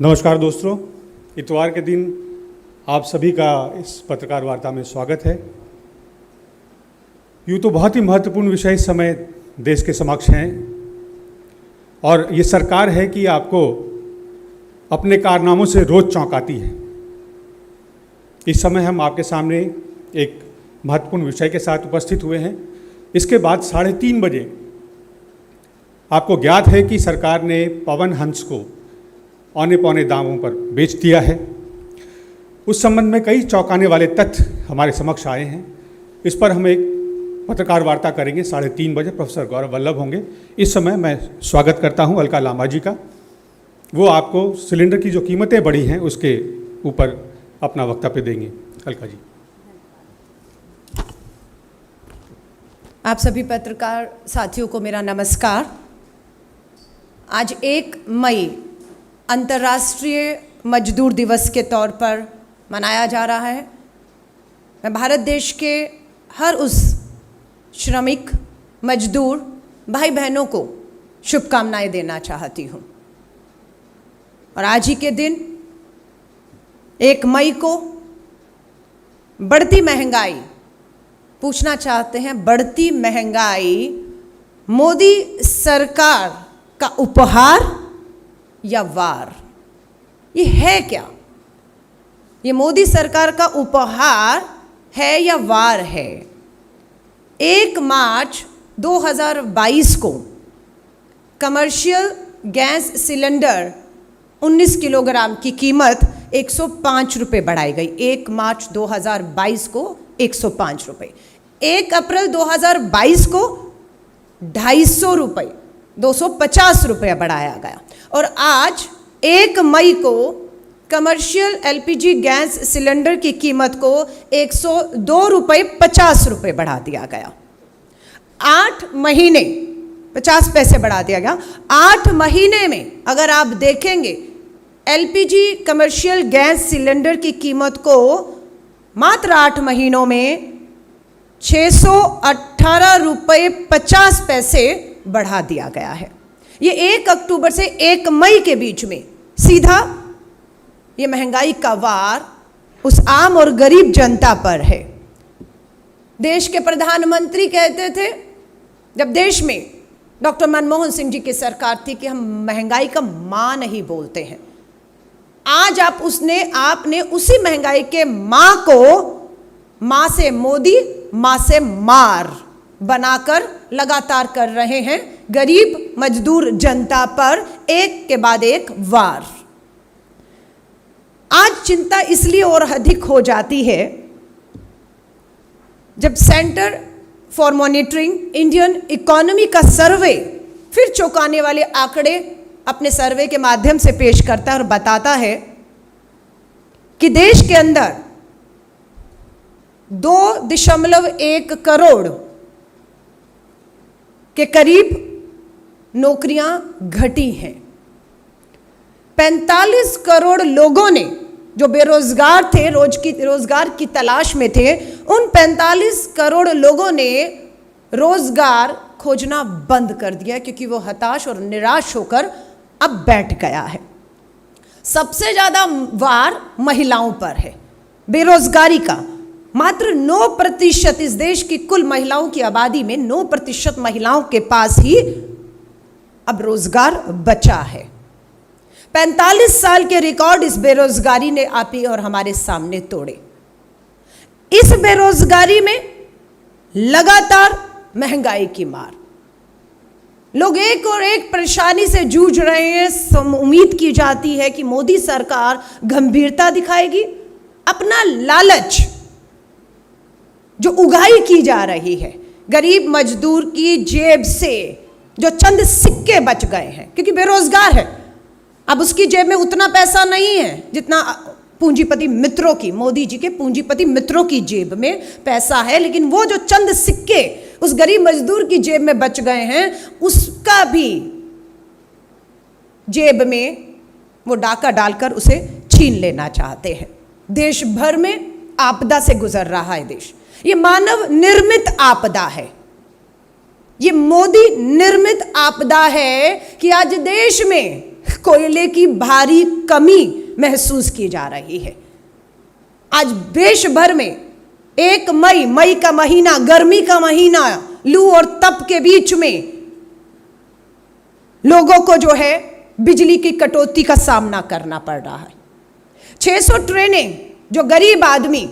नमस्कार दोस्तों, इतवार के दिन आप सभी का इस पत्रकार वार्ता में स्वागत है। यूँ तो बहुत ही महत्वपूर्ण विषय इस समय देश के समक्ष हैं और ये सरकार है कि आपको अपने कारनामों से रोज़ चौंकाती है। इस समय हम आपके सामने एक महत्वपूर्ण विषय के साथ उपस्थित हुए हैं। इसके बाद 3:30 बजे आपको ज्ञात है कि सरकार ने पवन हंस को औने पौने दामों पर बेच दिया है। उस संबंध में कई चौंकाने वाले तथ्य हमारे समक्ष आए हैं। इस पर हम एक पत्रकार वार्ता करेंगे 3:30 बजे। प्रोफेसर गौरव वल्लभ होंगे। इस समय मैं स्वागत करता हूं अलका लांबा जी का। वो आपको सिलेंडर की जो कीमतें बढ़ी हैं उसके ऊपर अपना वक्तव्य देंगे। अलका जी। आप सभी पत्रकार साथियों को मेरा नमस्कार। आज 1 मई अंतर्राष्ट्रीय मजदूर दिवस के तौर पर मनाया जा रहा है। मैं भारत देश के हर उस श्रमिक मजदूर भाई बहनों को शुभकामनाएं देना चाहती हूँ। और आज ही के दिन 1 मई को बढ़ती महंगाई पूछना चाहते हैं, बढ़ती महंगाई मोदी सरकार का उपहार या वार? ये है क्या? ये मोदी सरकार का उपहार है या वार है? 1 मार्च 2022 को कमर्शियल गैस सिलेंडर 19 किलोग्राम की कीमत 105 रुपये बढ़ाई गई। 1 मार्च 2022 को 105 रुपये। 1 अप्रैल 2022 को 250 रुपये 250 रुपये बढ़ाया गया। और आज 1 मई को कमर्शियल एलपीजी गैस सिलेंडर की कीमत को 102 रुपये 50 रुपये बढ़ा दिया गया। 8 महीने 50 पैसे बढ़ा दिया गया। 8 महीने में अगर आप देखेंगे एलपीजी कमर्शियल गैस सिलेंडर की कीमत को मात्र 8 महीनों में 618 रुपये 50 पैसे बढ़ा दिया गया है। ये 1 अक्टूबर से 1 मई के बीच में सीधा ये महंगाई का वार उस आम और गरीब जनता पर है। देश के प्रधानमंत्री कहते थे जब देश में डॉक्टर मनमोहन सिंह जी की सरकार थी कि हम महंगाई का मां नहीं बोलते हैं। आज आपने उसी महंगाई के मां को मां से मोदी, मां से मार बनाकर लगातार कर रहे हैं गरीब मजदूर जनता पर एक के बाद एक वार। आज चिंता इसलिए और अधिक हो जाती है जब centre for monitoring Indian economy का सर्वे फिर चौंकाने वाले आंकड़े अपने सर्वे के माध्यम से पेश करता है और बताता है कि देश के अंदर 2.1 करोड़ के करीब नौकरियां घटी हैं। 45 करोड़ लोगों ने जो बेरोजगार थे, रोजगार की तलाश में थे, उन 45 करोड़ लोगों ने रोजगार खोजना बंद कर दिया क्योंकि वो हताश और निराश होकर अब बैठ गया है। सबसे ज्यादा वार महिलाओं पर है। बेरोजगारी का मात्र 9% इस देश की कुल महिलाओं की आबादी में 9% महिलाओं के पास ही अब रोजगार बचा है। 45 साल के रिकॉर्ड इस बेरोजगारी ने आप ही और हमारे सामने तोड़े। इस बेरोजगारी में लगातार महंगाई की मार, लोग एक और एक परेशानी से जूझ रहे हैं। उम्मीद की जाती है कि मोदी सरकार गंभीरता दिखाएगी। अपना लालच जो उगाही की जा रही है गरीब मजदूर की जेब से, जो चंद सिक्के बच गए हैं क्योंकि बेरोजगार है, अब उसकी जेब में उतना पैसा नहीं है जितना पूंजीपति मित्रों की, मोदी जी के पूंजीपति मित्रों की जेब में पैसा है। लेकिन वो जो चंद सिक्के उस गरीब मजदूर की जेब में बच गए हैं, उसका भी जेब में वो डाका डालकर उसे छीन लेना चाहते हैं। देश भर में आपदा से गुजर रहा है देश। ये मानव निर्मित आपदा है। ये मोदी निर्मित आपदा है कि आज देश में कोयले की भारी कमी महसूस की जा रही है। आज देश भर में 1 मई का महीना, गर्मी का महीना, लू और तप के बीच में लोगों को जो है बिजली की कटौती का सामना करना पड़ रहा है। 600 ट्रेनें, जो गरीब आदमी,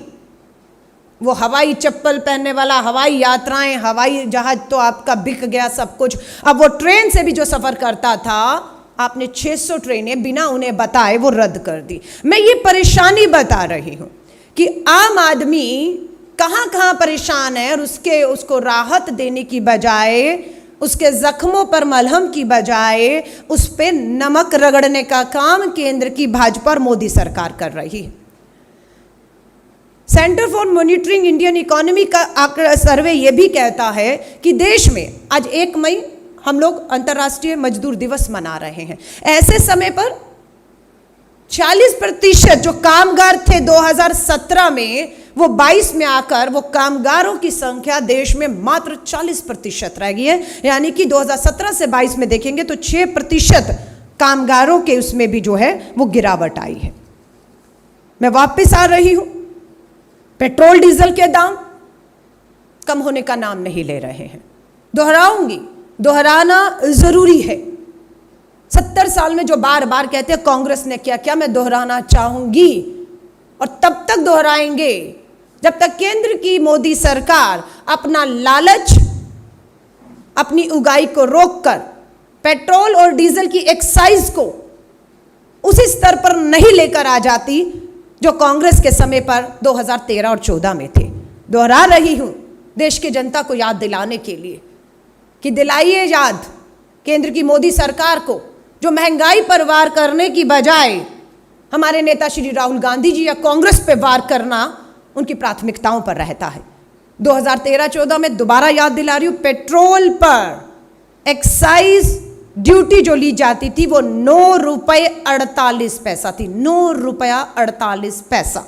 वो हवाई चप्पल पहनने वाला, हवाई यात्राएं, हवाई जहाज तो आपका बिक गया सब कुछ। अब वो ट्रेन से भी जो सफर करता था, आपने 600 ट्रेनें बिना उन्हें बताए वो रद्द कर दी। मैं ये परेशानी बता रही हूं कि आम आदमी कहां कहां परेशान है और उसको राहत देने की बजाय, उसके जख्मों पर मलहम की बजाय उस पर नमक रगड़ने का काम केंद्र की भाजपा और मोदी सरकार कर रही है। Centre for monitoring Indian economy का सर्वे यह भी कहता है कि देश में आज 1 मई हम लोग अंतर्राष्ट्रीय मजदूर दिवस मना रहे हैं। ऐसे समय पर 40% जो कामगार थे 2017 में, वो 22 में आकर वो कामगारों की संख्या देश में मात्र 40% रह गई है। यानी कि 2017 से 22 में देखेंगे तो 6% कामगारों के उसमें भी जो है वो गिरावट आई है। मैं वापस आ रही हूं, पेट्रोल डीजल के दाम कम होने का नाम नहीं ले रहे हैं। दोहराऊंगी, दोहराना जरूरी है। 70 साल में जो बार बार कहते हैं कांग्रेस ने क्या क्या, मैं दोहराना चाहूंगी और तब तक दोहराएंगे जब तक केंद्र की मोदी सरकार अपना लालच, अपनी उगाई को रोककर पेट्रोल और डीजल की एक्साइज को उसी स्तर पर नहीं लेकर आ जाती जो कांग्रेस के समय पर 2013 और 14 में थे। दोहरा रही हूं देश की जनता को याद दिलाने के लिए कि दिलाइए याद केंद्र की मोदी सरकार को, जो महंगाई पर वार करने की बजाय हमारे नेता श्री राहुल गांधी जी या कांग्रेस पे वार करना उनकी प्राथमिकताओं पर रहता है। 2013-14 में दोबारा याद दिला रही हूं, पेट्रोल पर एक्साइज ड्यूटी जो ली जाती थी वो 9 रुपये 48 पैसा थी। 9 रुपया 48 पैसा।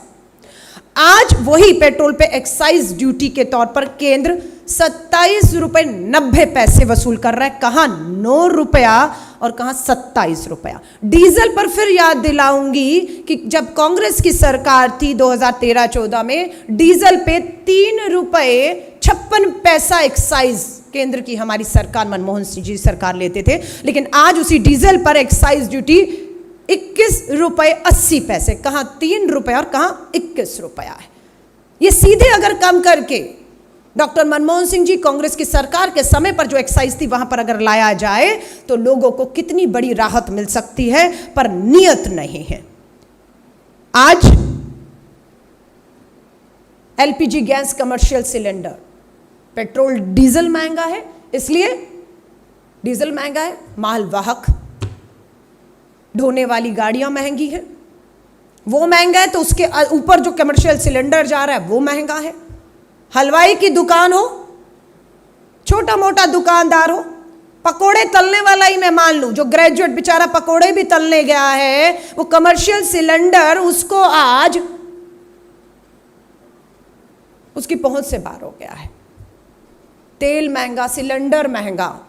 आज वही पेट्रोल पे एक्साइज ड्यूटी के तौर पर केंद्र 27 रुपये 90 पैसे वसूल कर रहा है। कहां 9 रुपया और कहां 27 रुपया। डीजल पर फिर याद दिलाऊंगी कि जब कांग्रेस की सरकार थी 2013-14 में, डीजल पे 3 रुपये 56 पैसा एक्साइज केंद्र की हमारी सरकार, मनमोहन सिंह जी सरकार लेते थे। लेकिन आज उसी डीजल पर एक्साइज ड्यूटी 21 रुपये 80 पैसे, कहां 3 रुपये और कहां 21 रुपया है। ये सीधे अगर कम करके डॉक्टर मनमोहन सिंह जी कांग्रेस की सरकार के समय पर जो एक्साइज थी वहां पर अगर लाया जाए तो लोगों को कितनी बड़ी राहत मिल सकती है, पर नियत नहीं है। आज LPG gas commercial cylinder, petrol diesel महंगा है, इसलिए डीजल महंगा है, मालवाहक ढोने वाली गाड़ियां महंगी हैं, वो महंगा है, तो उसके ऊपर जो कमर्शियल सिलेंडर जा रहा है वो महंगा है। हलवाई की दुकान हो, छोटा मोटा दुकानदार हो, पकोड़े तलने वाला ही मैं मान लूं, जो ग्रेजुएट बेचारा पकोड़े भी तलने गया है, वो कमर्शियल सिलेंडर उसको आज उसकी पहुंच से बाहर हो गया है। तेल महंगा, सिलेंडर महंगा,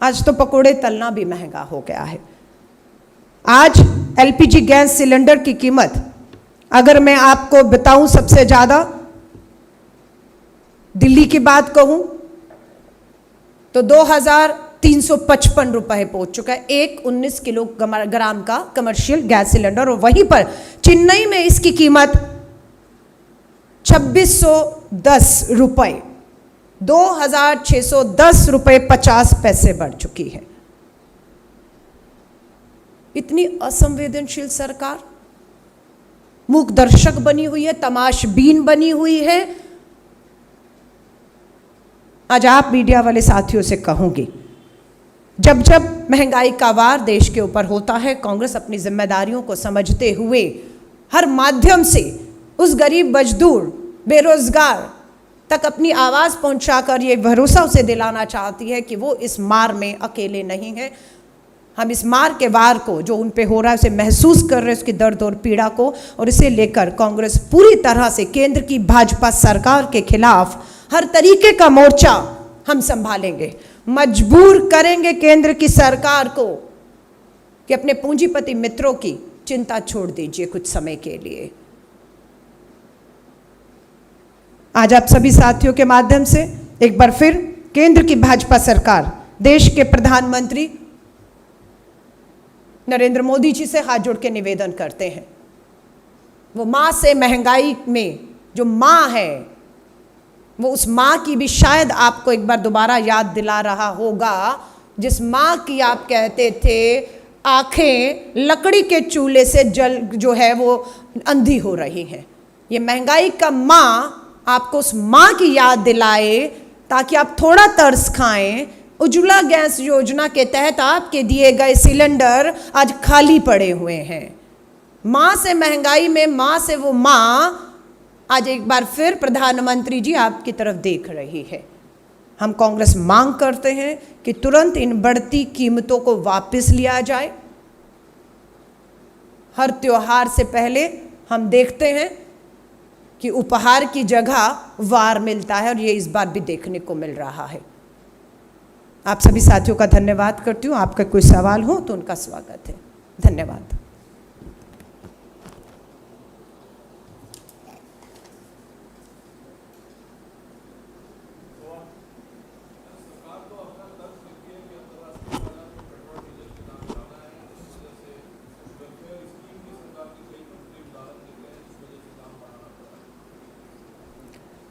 आज तो पकोड़े तलना भी महंगा हो गया है। आज एलपीजी गैस सिलेंडर की कीमत अगर मैं आपको बताऊं, सबसे ज्यादा दिल्ली की बात कहूं तो 2355 रुपए पहुंच चुका है एक 19 किलोग्राम का कमर्शियल गैस सिलेंडर। और वहीं पर चेन्नई में इसकी कीमत 2610 रुपए, 2610 रुपए 50 पैसे बढ़ चुकी है। इतनी असंवेदनशील सरकार मूक दर्शक बनी हुई है, तमाशबीन बनी हुई है। आज आप मीडिया वाले साथियों से कहूंगी, जब जब महंगाई का वार देश के ऊपर होता है, कांग्रेस अपनी जिम्मेदारियों को समझते हुए हर माध्यम से उस गरीब मजदूर, बेरोजगार तक अपनी आवाज पहुंचाकर ये भरोसा उसे दिलाना चाहती है कि वो इस मार में अकेले नहीं है। हम इस मार के वार को जो उन पे हो रहा है उसे महसूस कर रहे हैं, उसकी दर्द और पीड़ा को, और इसे लेकर कांग्रेस पूरी तरह से केंद्र की भाजपा सरकार के खिलाफ हर तरीके का मोर्चा हम संभालेंगे। मजबूर करेंगे केंद्र की सरकार को कि अपने पूंजीपति मित्रों की चिंता छोड़ दीजिए कुछ समय के लिए। आज आप सभी साथियों के माध्यम से एक बार फिर केंद्र की भाजपा सरकार, देश के प्रधानमंत्री नरेंद्र मोदी जी से हाथ जोड़ के निवेदन करते हैं, वो मां से महंगाई में जो मां है, वो उस मां की भी शायद आपको एक बार दोबारा याद दिला रहा होगा, जिस मां की आप कहते थे आंखें लकड़ी के चूल्हे से जल जो है वो अंधी हो रही हैं। ये महंगाई का मां आपको उस मां की याद दिलाए ताकि आप थोड़ा तरस खाएं। उज्ज्वला गैस योजना के तहत आपके दिए गए सिलेंडर आज खाली पड़े हुए हैं। मां से महंगाई में मां से वो मां आज एक बार फिर प्रधानमंत्री जी आपकी तरफ देख रही है। हम कांग्रेस मांग करते हैं कि तुरंत इन बढ़ती कीमतों को वापस लिया जाए। हर त्योहार से पहले हम देखते हैं कि उपहार की जगह वार मिलता है, और ये इस बार भी देखने को मिल रहा है। आप सभी साथियों का धन्यवाद करती हूँ। आपका कोई सवाल हो तो उनका स्वागत है। धन्यवाद।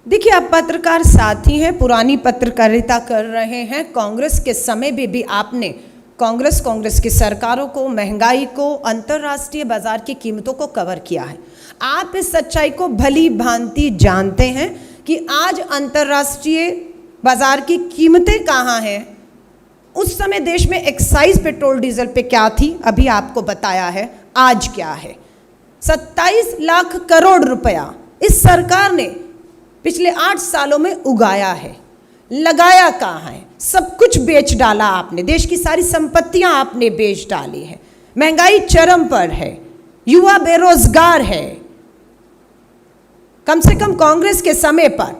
देखिए, आप पत्रकार साथी हैं, पुरानी पत्रकारिता कर रहे हैं। कांग्रेस के समय भी आपने कांग्रेस की सरकारों को, महंगाई को, अंतर्राष्ट्रीय बाजार की कीमतों को कवर किया है। आप इस सच्चाई को भली भांति जानते हैं कि आज अंतर्राष्ट्रीय बाजार की कीमतें कहाँ हैं। उस समय देश में एक्साइज पेट्रोल डीजल पे क्या थी, अभी आपको बताया है। आज क्या है? 27 लाख करोड़ रुपया इस सरकार ने पिछले 8 सालों में उगाया है। लगाया कहाँ है? सब कुछ बेच डाला आपने। देश की सारी संपत्तियां आपने बेच डाली है। महंगाई चरम पर है, युवा बेरोजगार है। कम से कम कांग्रेस के समय पर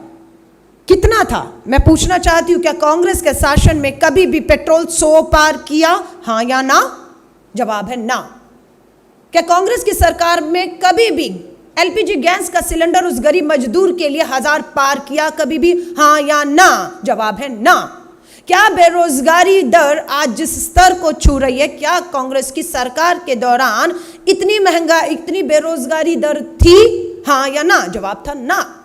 कितना था? मैं पूछना चाहती हूं, क्या कांग्रेस के शासन में कभी भी पेट्रोल 100 पार किया? हाँ या ना? जवाब है ना। क्या कांग्रेस की सरकार में कभी भी एलपीजी गैस का सिलेंडर उस गरीब मजदूर के लिए 1000 पार किया कभी भी? हाँ या ना? जवाब है ना। क्या बेरोजगारी दर आज जिस स्तर को छू रही है, क्या कांग्रेस की सरकार के दौरान इतनी बेरोजगारी दर थी? हाँ या ना? जवाब था ना।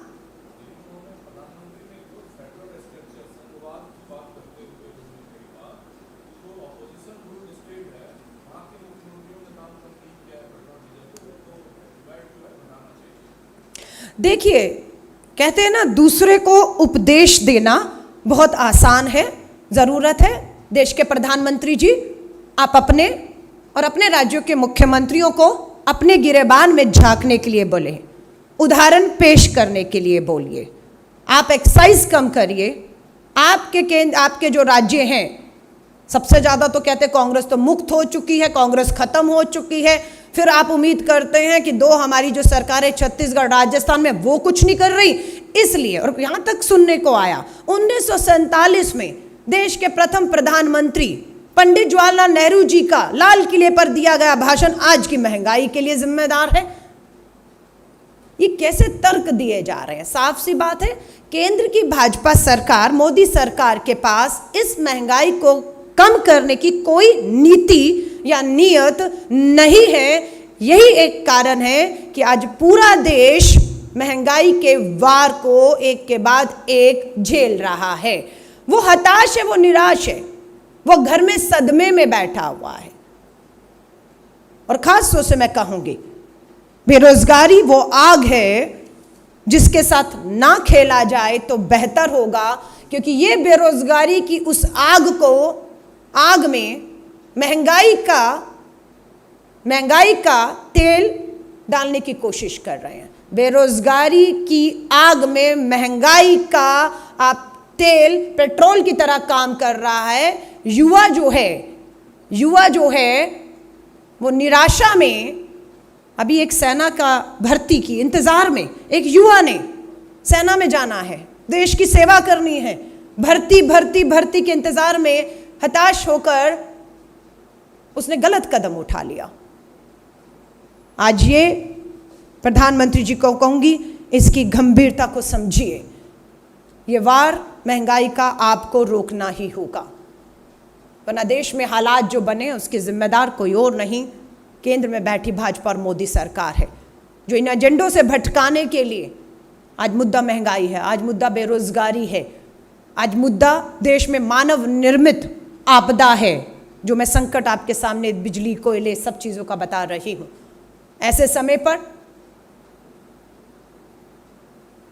देखिए, कहते हैं ना, दूसरे को उपदेश देना बहुत आसान है। ज़रूरत है देश के प्रधानमंत्री जी, आप अपने और अपने राज्यों के मुख्यमंत्रियों को अपने गिरेबान में झांकने के लिए बोले, उदाहरण पेश करने के लिए बोलिए। आप एक्साइज कम करिए। आपके जो राज्य हैं, सबसे ज़्यादा तो कहते कांग्रेस तो मुक्त हो चुकी है, कांग्रेस खत्म हो चुकी है। फिर आप उम्मीद करते हैं कि 2 हमारी जो सरकारें छत्तीसगढ़, राजस्थान में, वो कुछ नहीं कर रही। इसलिए, और यहाँ तक सुनने को आया, 1947 में देश के प्रथम प्रधानमंत्री पंडित जवाहरलाल नेहरू जी का लाल किले पर दिया गया भाषण आज की महंगाई के लिए जिम्मेदार है। ये कैसे तर्क दिए जा रहे हैं? साफ सी बात है, केंद्र की भाजपा सरकार, मोदी सरकार के पास इस महंगाई को कम करने की कोई नीति या नियत नहीं है। यही एक कारण है कि आज पूरा देश महंगाई के वार को एक के बाद एक झेल रहा है। वो हताश है, वो निराश है, वो घर में सदमे में बैठा हुआ है। और खास तौर से मैं कहूंगी, बेरोजगारी वो आग है जिसके साथ ना खेला जाए तो बेहतर होगा, क्योंकि ये बेरोजगारी की उस आग में महंगाई का तेल डालने की कोशिश कर रहे हैं। बेरोजगारी की आग में महंगाई का आप तेल पेट्रोल की तरह काम कर रहा है। युवा जो है वो निराशा में, अभी एक सेना का भर्ती की इंतजार में एक युवा ने सेना में जाना है, देश की सेवा करनी है, भर्ती के इंतजार में हताश होकर उसने गलत कदम उठा लिया। आज ये प्रधानमंत्री जी को कहूंगी, इसकी गंभीरता को समझिए। ये वार महंगाई का आपको रोकना ही होगा, वरना देश में हालात जो बने उसके जिम्मेदार कोई और नहीं, केंद्र में बैठी भाजपा और मोदी सरकार है, जो इन एजेंडों से भटकाने के लिए आज मुद्दा महंगाई है, आज मुद्दा बेरोजगारी है, आज मुद्दा देश में मानव निर्मित आपदा है, जो मैं संकट आपके सामने बिजली, कोयले, सब चीज़ों का बता रही हूँ। ऐसे समय पर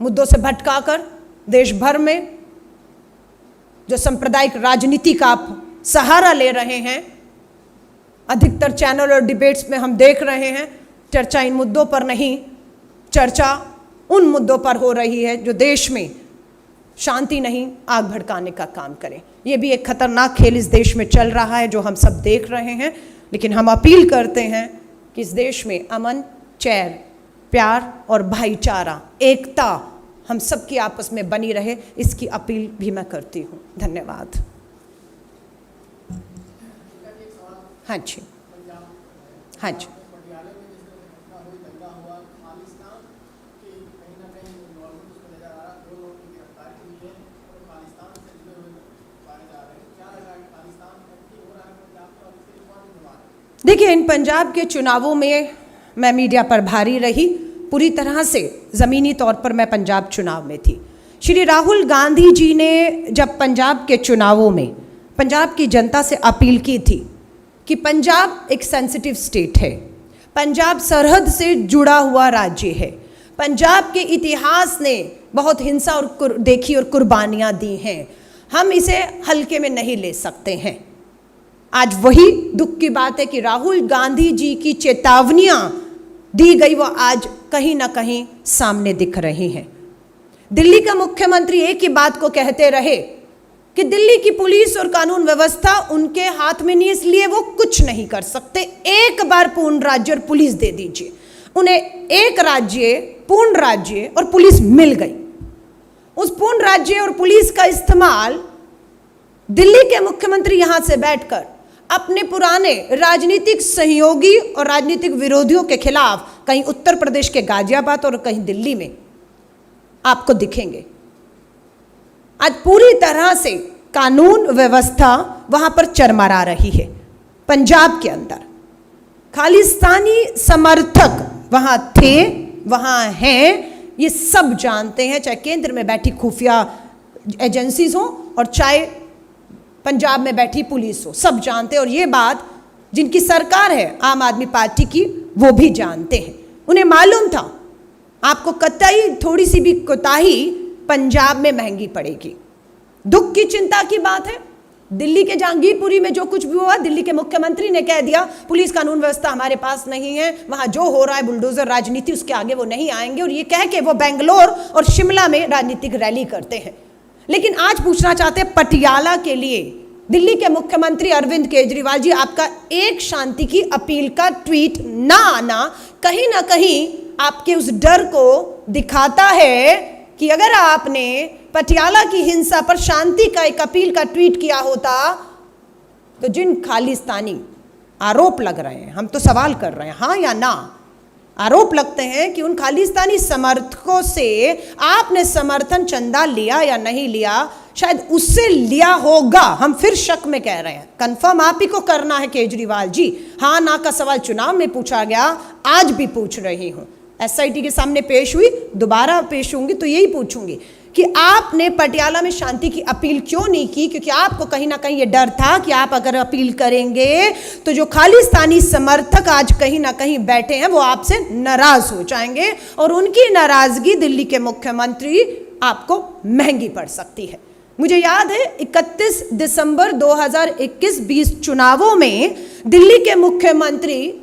मुद्दों से भटकाकर देश भर में जो सांप्रदायिक राजनीति का आप सहारा ले रहे हैं, अधिकतर चैनल और डिबेट्स में हम देख रहे हैं चर्चा इन मुद्दों पर नहीं, चर्चा उन मुद्दों पर हो रही है जो देश में शांति नहीं, आग भड़काने का काम करें। ये भी एक खतरनाक खेल इस देश में चल रहा है जो हम सब देख रहे हैं। लेकिन हम अपील करते हैं कि इस देश में अमन, चैन, प्यार और भाईचारा, एकता हम सब की आपस में बनी रहे, इसकी अपील भी मैं करती हूँ। धन्यवाद। हाँ जी, हाँ जी। देखिए, इन पंजाब के चुनावों में मैं मीडिया पर भारी रही, पूरी तरह से ज़मीनी तौर पर मैं पंजाब चुनाव में थी। श्री राहुल गांधी जी ने जब पंजाब के चुनावों में पंजाब की जनता से अपील की थी कि पंजाब एक सेंसिटिव स्टेट है, पंजाब सरहद से जुड़ा हुआ राज्य है, पंजाब के इतिहास ने बहुत हिंसा और देखी और कुर्बानियाँ दी हैं, हम इसे हल्के में नहीं ले सकते हैं। आज वही दुख की बात है कि राहुल गांधी जी की चेतावनियां दी गई वो आज कहीं ना कहीं सामने दिख रही हैं। दिल्ली का मुख्यमंत्री एक ही बात को कहते रहे कि दिल्ली की पुलिस और कानून व्यवस्था उनके हाथ में नहीं, इसलिए वो कुछ नहीं कर सकते। एक बार पूर्ण राज्य और पुलिस दे दीजिए। उन्हें एक राज्य, पूर्ण राज्य और पुलिस मिल गई। उस पूर्ण राज्य और पुलिस का इस्तेमाल दिल्ली के मुख्यमंत्री यहां से बैठकर अपने पुराने राजनीतिक सहयोगी और राजनीतिक विरोधियों के खिलाफ कहीं उत्तर प्रदेश के गाजियाबाद और कहीं दिल्ली में आपको दिखेंगे। आज पूरी तरह से कानून व्यवस्था वहां पर चरमरा रही है। पंजाब के अंदर खालिस्तानी समर्थक वहां थे, वहां हैं, ये सब जानते हैं, चाहे केंद्र में बैठी खुफिया एजेंसीज हो और चाहे पंजाब में बैठी पुलिस हो, सब जानते हैं। और ये बात जिनकी सरकार है आम आदमी पार्टी की, वो भी जानते हैं। उन्हें मालूम था आपको कतई थोड़ी सी भी कोताही पंजाब में महंगी पड़ेगी। दुख की चिंता की बात है, दिल्ली के जहांगीरपुरी में जो कुछ भी हुआ, दिल्ली के मुख्यमंत्री ने कह दिया पुलिस कानून व्यवस्था हमारे पास नहीं है, वहां जो हो रहा है बुलडोजर राजनीति, उसके आगे वो नहीं आएंगे। और ये कह के वो बेंगलोर और शिमला में राजनीतिक रैली करते हैं। लेकिन आज पूछना चाहते हैं पटियाला के लिए दिल्ली के मुख्यमंत्री अरविंद केजरीवाल जी, आपका एक शांति की अपील का ट्वीट ना आना कहीं ना कहीं आपके उस डर को दिखाता है कि अगर आपने पटियाला की हिंसा पर शांति का एक अपील का ट्वीट किया होता तो जिन खालिस्तानी आरोप लग रहे हैं, हम तो सवाल कर रहे हैं हाँ या ना, आरोप लगते हैं कि उन खालिस्तानी समर्थकों से आपने समर्थन चंदा लिया या नहीं लिया, शायद उससे लिया होगा। हम फिर शक में कह रहे हैं, कंफर्म आप ही को करना है केजरीवाल जी। हाँ ना का सवाल चुनाव में पूछा गया, आज भी पूछ रही हूं, एसआईटी के सामने पेश हुई, दोबारा पेश होंगी तो यही पूछूंगी कि आपने पटियाला में शांति की अपील क्यों नहीं की? क्योंकि आपको कहीं ना कहीं ये डर था कि आप अगर अपील करेंगे तो जो खालिस्तानी समर्थक आज कहीं ना कहीं बैठे हैं वो आपसे नाराज हो जाएंगे और उनकी नाराजगी दिल्ली के मुख्यमंत्री आपको महंगी पड़ सकती है। मुझे याद है 31 दिसंबर 2021-20 चुनावों में दिल्ली के मुख्यमंत्री,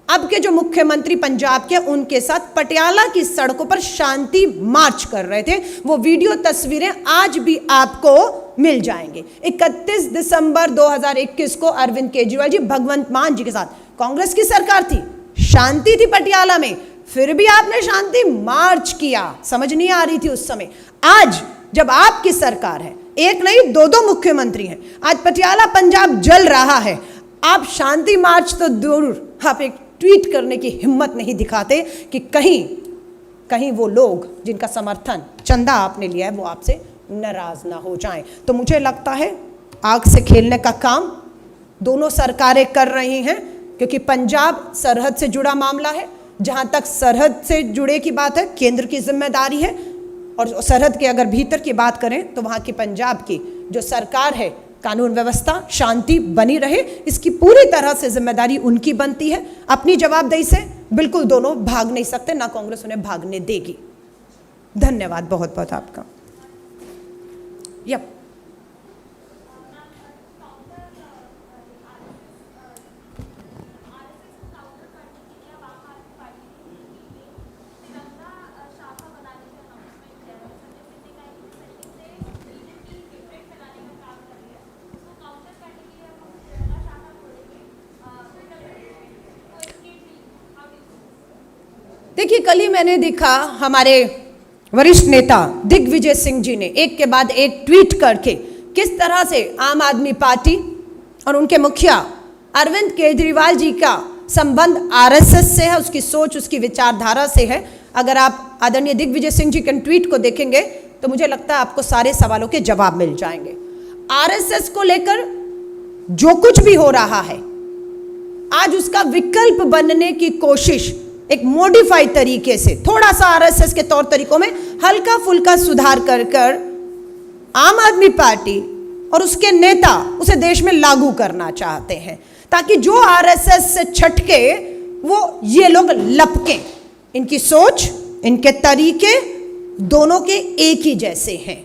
अब के जो मुख्यमंत्री पंजाब के, उनके साथ पटियाला की सड़कों पर शांति मार्च कर रहे थे। वो वीडियो तस्वीरें आज भी आपको मिल जाएंगे। 31 दिसंबर 2021 को अरविंद केजरीवाल जी भगवंत मान जी के साथ, कांग्रेस की सरकार थी, शांति थी पटियाला में, फिर भी आपने शांति मार्च किया, समझ नहीं आ रही थी उस समय। आज जब आपकी सरकार है, एक नहीं दो मुख्यमंत्री हैं, आज पटियाला पंजाब जल रहा है, आप शांति मार्च तो दूर, आप एक ट्वीट करने की हिम्मत नहीं दिखाते कि कहीं वो लोग जिनका समर्थन चंदा आपने लिया है वो आपसे नाराज ना हो जाएं। तो मुझे लगता है आग से खेलने का काम दोनों सरकारें कर रही हैं, क्योंकि पंजाब सरहद से जुड़ा मामला है। जहां तक सरहद से जुड़े की बात है, केंद्र की जिम्मेदारी है, और सरहद के अगर भीतर की बात करें तो वहां की पंजाब की जो सरकार है, कानून व्यवस्था शांति बनी रहे, इसकी पूरी तरह से जिम्मेदारी उनकी बनती है। अपनी जवाबदेही से बिल्कुल दोनों भाग नहीं सकते, ना कांग्रेस उन्हें भागने देगी। धन्यवाद बहुत बहुत आपका। यप देखिए, कल ही मैंने देखा हमारे वरिष्ठ नेता दिग्विजय सिंह जी ने एक के बाद एक ट्वीट करके किस तरह से आम आदमी पार्टी और उनके मुखिया अरविंद केजरीवाल जी का संबंध आरएसएस से है, उसकी सोच, उसकी विचारधारा से है। अगर आप आदरणीय दिग्विजय सिंह जी के ट्वीट को देखेंगे तो मुझे लगता है आपको सारे सवालों के जवाब मिल जाएंगे। आरएसएस को लेकर जो कुछ भी हो रहा है, आज उसका विकल्प बनने की कोशिश एक मॉडिफाइड तरीके से, थोड़ा सा आरएसएस के तौर तरीकों में हल्का फुल्का सुधार कर आम आदमी पार्टी और उसके नेता उसे देश में लागू करना चाहते हैं, ताकि जो आरएसएस से छटके वो ये लोग लपकें। इनकी सोच, इनके तरीके दोनों के एक ही जैसे हैं।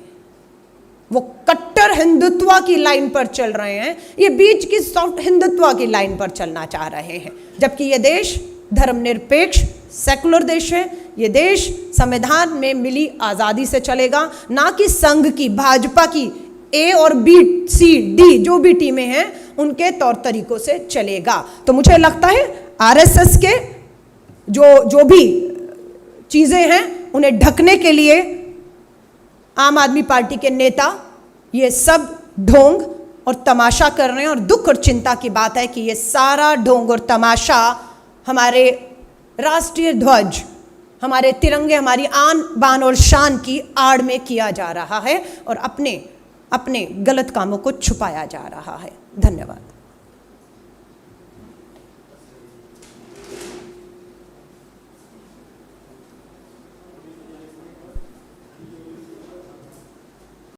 वो कट्टर हिंदुत्व की लाइन पर चल रहे हैं, ये बीच की सॉफ्ट हिंदुत्व की लाइन पर चलना चाह रहे हैं। जबकि ये देश धर्मनिरपेक्ष सेकुलर देश है। ये देश संविधान में मिली आज़ादी से चलेगा, ना कि संघ की, भाजपा की ए और बी सी डी जो भी टीमें हैं उनके तौर तरीकों से चलेगा। तो मुझे लगता है आरएसएस के जो भी चीज़ें हैं उन्हें ढकने के लिए आम आदमी पार्टी के नेता ये सब ढोंग और तमाशा कर रहे हैं। और दुख और चिंता की बात है कि ये सारा ढोंग और तमाशा हमारे राष्ट्रीय ध्वज, हमारे तिरंगे, हमारी आन बान और शान की आड़ में किया जा रहा है और अपने गलत कामों को छुपाया जा रहा है। धन्यवाद।